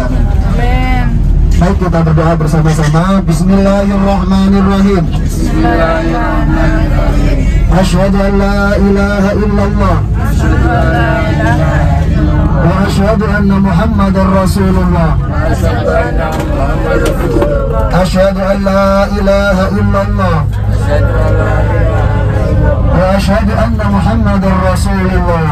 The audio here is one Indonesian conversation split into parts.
alamin. Amin. Baik, kita berdoa bersama-sama. Bismillahirrahmanirrahim. Bismillahirrahmanirrahim. Asyhadu an la ilaha illallah Asyhadu an la ilaha illallah wa asyhadu anna Muhammadar Rasulullah. Asyhadu anna Muhammadar Rasulullah. Asyhadu an la ilaha illallah Asyhadu an la ilaha illallah wa asyhadu anna Muhammadar Rasulullah.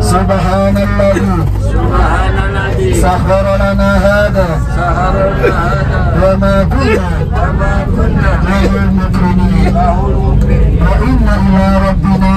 Subhanalladzi Subhanalladzi sakhkhara lana hadza sahara lana wa ma kunna wa ma kunna lahul muqrinin lahul muqrinin wa inna ila rabbina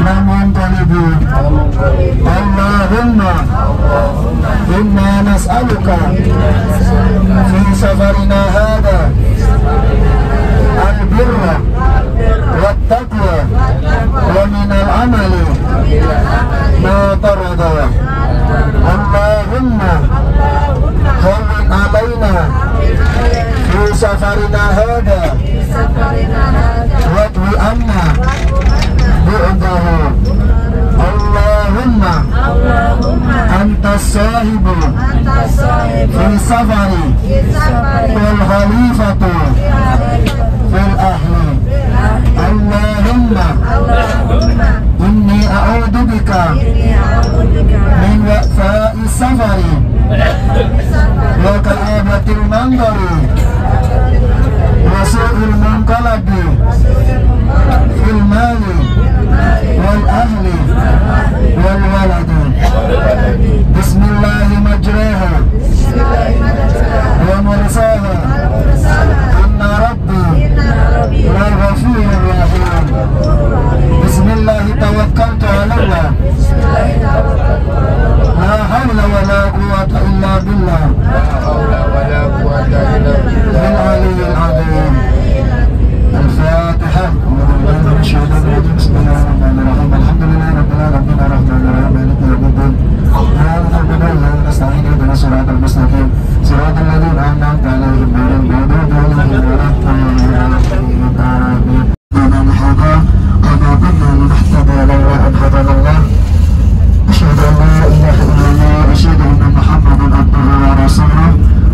lamunqalibun. Allahumma inna nas'aluka fi safarina hadza al-birra wat-taqwa wa min al-amali ma tarda. Allahumma hawwin alaina fi safarina hadza wadwi anna bu'dahu. Allahumma anta sahibu fi safari wal khalifatu fil ahli. Allahumma inni a'udhu bika min wa'fa'i safari wa ka'abatil manzari wa su'il munqalabi fil mali wal ahli wal waladi. Bismillahi majraha wa mursaha inna rabbi la ghafurur rahim. Bismillahi tawakkaltu ala Allah la hawla wa la quwwata illa billah bil aliyyil azim. Al-Fatihah. Bismillahirrahmanirrahim. Alhamdulillahi rabbil alamin arrahmanir rahim maliki yaumiddin. Iyyaka na'budu wa nasta'inu ihdinas siratal mustaqim siratal ladzina an'amta 'alaihim ghairil maghdubi 'alaihim waladdallin. أشهد أن لا إله إلا الله وأشهد أن محمدا عبده ورسوله.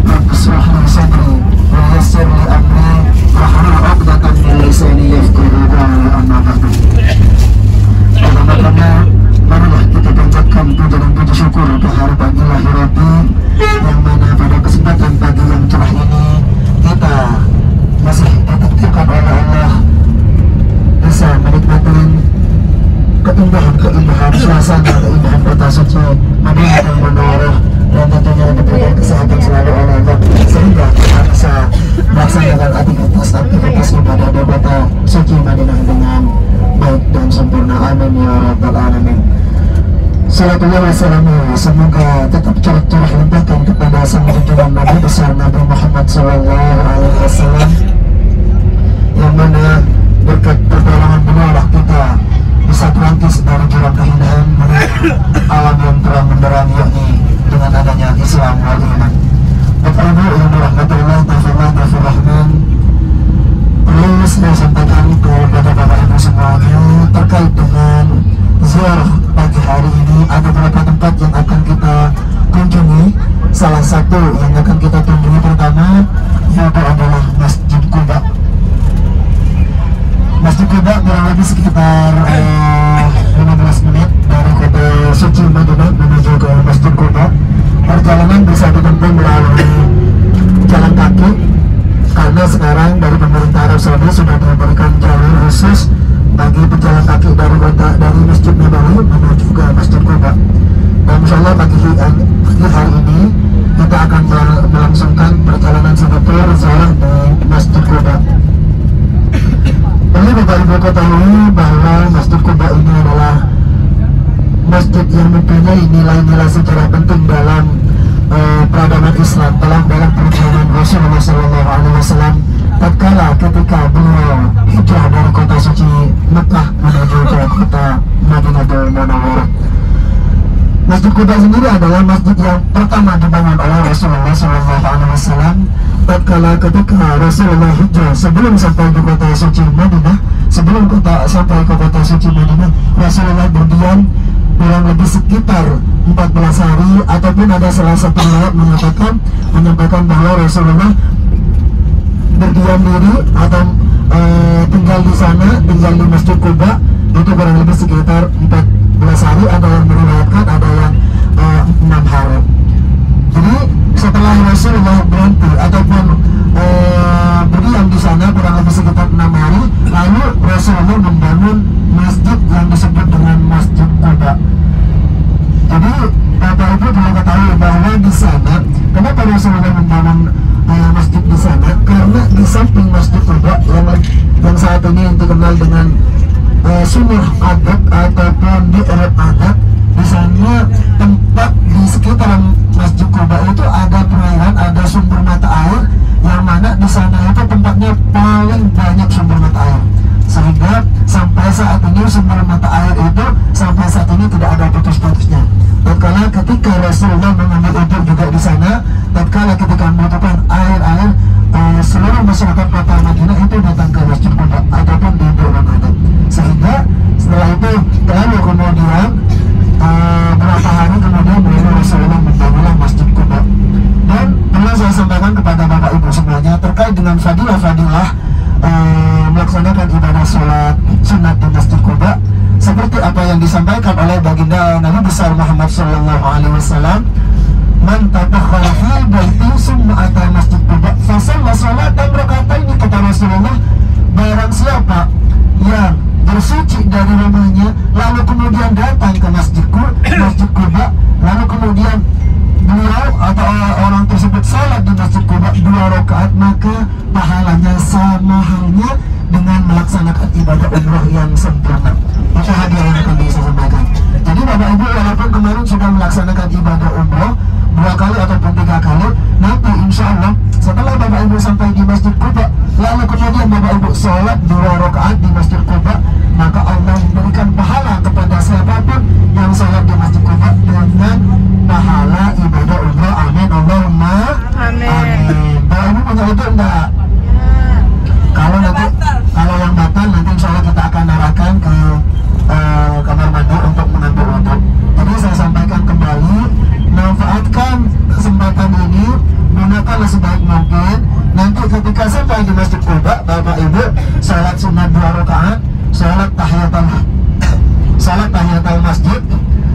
رب اشرح لي صدري ويسر لي أمري واحلل عقدة من لساني يفقهوا قولي. أما بعد. Pertama-tama marilah kita panjatkan puja dan puji syukur kehadirat Ilahi Rabbi yang mana pada kesempatan pagi yang cerah ini kita masih ditakdirkan oleh Allah bisa menikmati keindahan suasana, keindahan kota suci Madinatul Munawwarah, dan tentunya diberikan kesehatan selalu oleh Allah sehingga kita bisa melaksanakan aktivitas ibadah di kota suci Madinah dengan baik dan sempurna. Amin ya rabbal alamin. Salatullah wassalamu semoga tetap curah limpahkan kepada sang junjungan Nabi besar Nabi Muhammad SAW, yang mana berkat pertolongan beliau kita bisa terangkis dari jurang kehinaan menuju alam yang terang benderang, yakni dengan adanya Islam wal iman. Bapak Ibu yang dirahmati Rahman, perlu saya sampaikan kepada Bapak Ibu semuanya terkait dengan ziarah pagi hari ini. Ada beberapa tempat yang akan kita kunjungi. Salah satu yang akan kita kunjungi pertama yaitu adalah Masjid Quba. Masjid Quba kurang lebih sekitar 15 menit dari kota suci Madinah menuju ke Masjid Quba. Perjalanan bisa ditempuh melalui jalan kaki karena sekarang dari pemerintah Arab Saudi sudah diberikan jalur khusus bagi pejalan kaki dari Masjid Nabawi menuju ke Masjid Quba. Dan insyaallah pagi hari ini kita akan melangsungkan perjalanan seputar ziarah di Masjid Quba. Perlu Bapak Ibu ketahui bahwa Masjid Quba ini adalah masjid yang mempunyai nilai-nilai sejarah penting dalam peradaban Islam, dalam perjalanan Rasulullah SAW tatkala ketika beliau hijrah dari kota suci Mekah menuju ke kota Madinatul Munawwarah. Masjid Quba sendiri adalah masjid yang pertama dibangun oleh Rasulullah SAW tatkala ketika Rasulullah hijrah. Sebelum sampai di kota suci Madinah, sebelum sampai ke kota suci Madinah, Rasulullah berdiam kurang lebih sekitar 14 hari, ataupun ada salah satu riwayat menyampaikan bahwa Rasulullah berdiam diri atau tinggal di sana, tinggal di Masjid Quba itu kurang lebih sekitar 14 hari, ada yang meriwayatkan ada yang 6 hari. Jadi setelah Rasulullah berhenti ataupun berdiam di sana kurang lebih sekitar 6 hari, lalu Rasulullah membangun masjid yang disebut dengan Masjid Quba. Jadi Bapak Ibu perlu ketahui bahwa di sana, kenapa Rasulullah membangun masjid di sana? Karena di samping Masjid Quba yang saat ini dikenal dengan sumur adat ataupun di Arab adat, di sana tempat di sekitaran Masjid Quba itu ada perairan, ada sumber mata air, yang mana di sana itu tempatnya paling banyak sumber mata air, sehingga sampai saat ini sumber mata air itu sampai saat ini tidak ada putus-putusnya. Tatkala ketika Rasulullah mengambil uduk juga di sana, tatkala ketika membutuhkan air, seluruh masyarakat kota Madinah itu datang ke Masjid Quba ataupun di Burung Adat. Sehingga setelah itu lalu kemudian berapa hari kemudian Rasulullah membangun Masjid Quba. Dan perlu saya sampaikan kepada Bapak Ibu semuanya terkait dengan fadilah-fadilah melaksanakan ibadah sholat sunat di Masjid Quba, seperti apa yang disampaikan oleh baginda Nabi besar Muhammad Sallallahu Alaihi Wasallam, man tabakhara fi baiti summa ata Masjid Quba fasalla sholatan raka'ataini, kata Rasulullah, barang siapa yang bersuci dari rumahnya lalu kemudian datang ke Masjid Quba, lalu kemudian beliau atau orang tersebut salat di Masjid Quba 2 rakaat, maka pahalanya sama halnya dengan melaksanakan ibadah umroh yang sempurna. Itu hadiah yang akan bisa sampaikan. Jadi Bapak Ibu, walaupun kemarin sudah melaksanakan ibadah umroh 2 kali ataupun 3 kali, nanti insya Allah setelah Bapak Ibu sampai di Masjid Quba, lalu kemudian Bapak Ibu sholat 2 rakaat di Masjid Quba, maka Allah memberikan pahala kepada siapapun yang sholat di Masjid Quba dengan pahala ibadah umroh. Amin, Allahumma amin. Bapak Ibu punya itu enggak? Kalau yang batal nanti insya Allah kita akan arahkan ke kamar mandi untuk mengambil wudhu. Jadi saya sampaikan kembali, manfaatkan kesempatan ini, gunakanlah sebaik mungkin. Nanti ketika sampai di Masjid Quba, Bapak Ibu salat sunat 2 rakaat, salat tahiyatul masjid.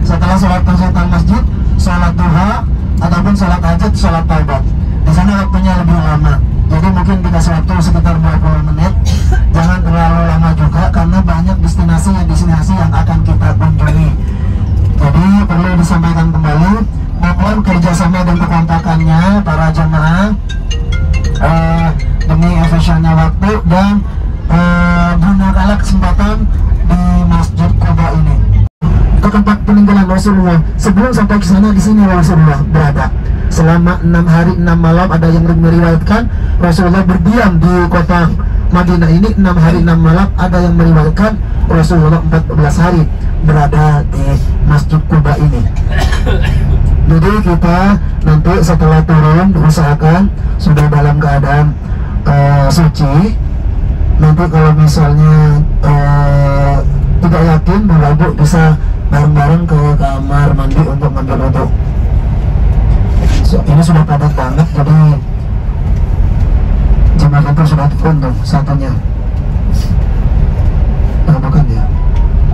Setelah salat tahiyatul masjid, salat duha ataupun salat hajat, salat taubat. Di sana waktunya lebih lama. Jadi mungkin dikasih waktu sekitar 20 menit. Jangan terlalu lama juga karena banyak destinasi yang akan kita kunjungi. Jadi perlu disampaikan kembali, mohon kerjasama dan kekompakannya para jamaah demi efisiennya waktu, dan gunakanlah kesempatan di Masjid Quba ini. Ke tempat peninggalan Rasulullah. Sebelum sampai ke sana, di sini Rasulullah berada selama 6 hari 6 malam. Ada yang meriwayatkan Rasulullah berdiam di kota Madinah ini 6 hari 6 malam. Ada yang meriwayatkan Rasulullah 14 hari berada di Masjid Quba ini. Jadi kita nanti setelah turun diusahakan sudah dalam keadaan suci. Nanti kalau misalnya tidak yakin, Bapak Ibu bisa bareng-bareng ke kamar mandi untuk mengambil wudhu. Ini sudah padat banget, jadi jemaah kantor sudah turun tuh satunya. Bukan ya,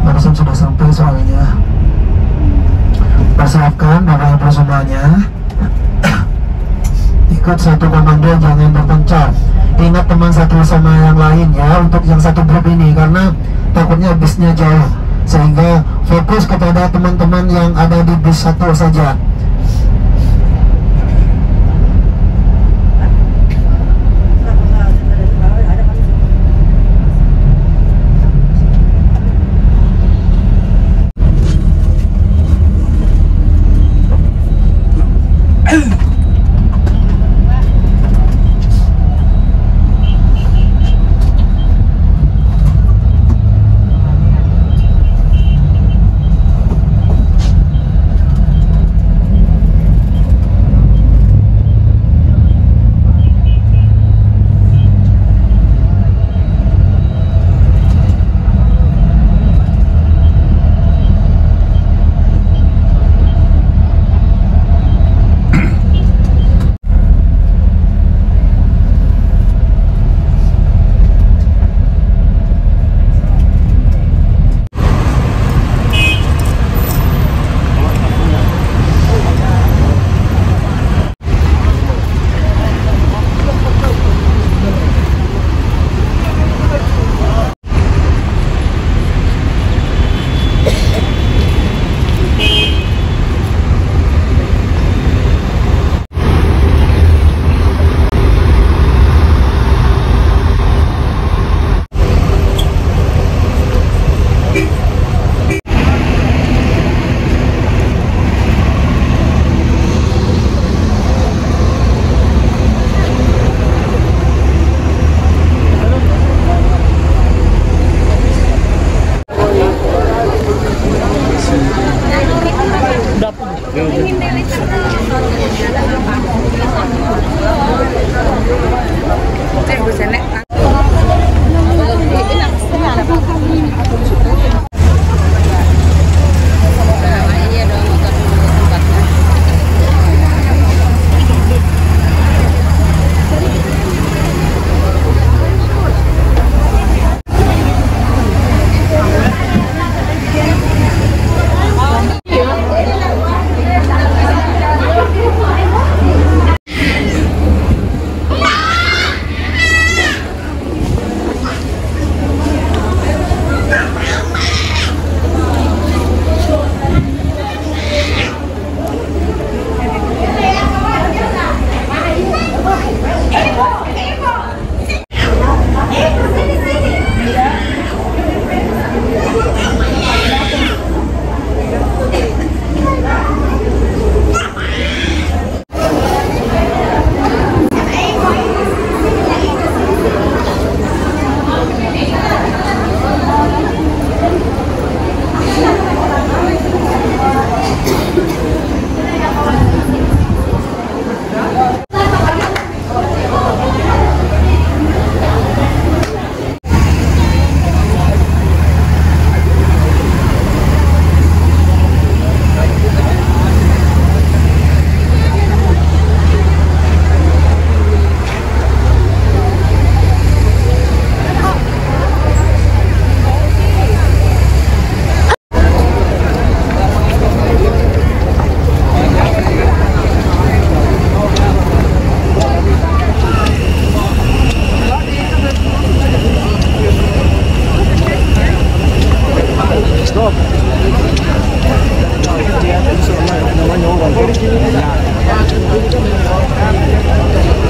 barusan sudah sampai soalnya. Persiapkan Bapak Ibu semuanya. Ikut satu komando, jangan berpencar. Ingat teman satu sama yang lain ya, untuk yang satu grup ini, karena takutnya bisnya jauh, sehingga fokus kepada teman-teman yang ada di bis satu saja.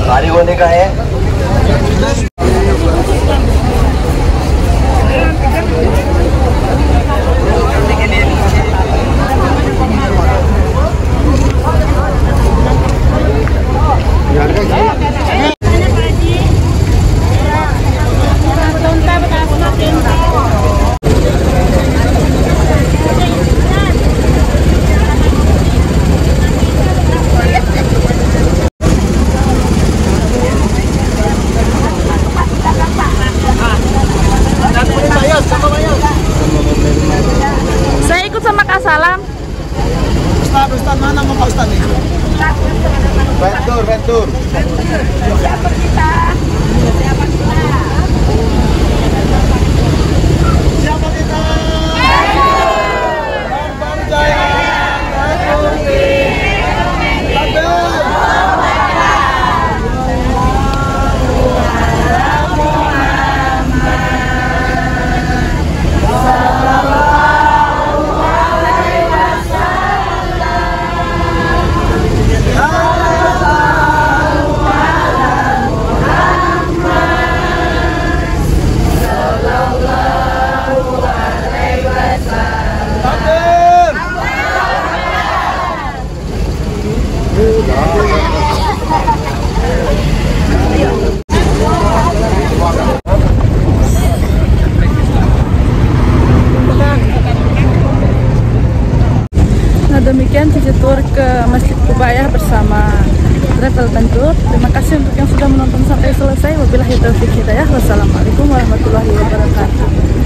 भारी होने का है। Saya ikut sama Kak Salam. Ustaz mana mau Pak Ustaz nih? Ventur. Siapa kita? Siapa kita? Bang Jaya. Nah, demikian visi tour ke Masjid Quba ya bersama Travel Ventur. Terima kasih untuk yang sudah menonton sampai selesai. Wabillahi taufiq hidayah. Wassalamualaikum warahmatullahi wabarakatuh.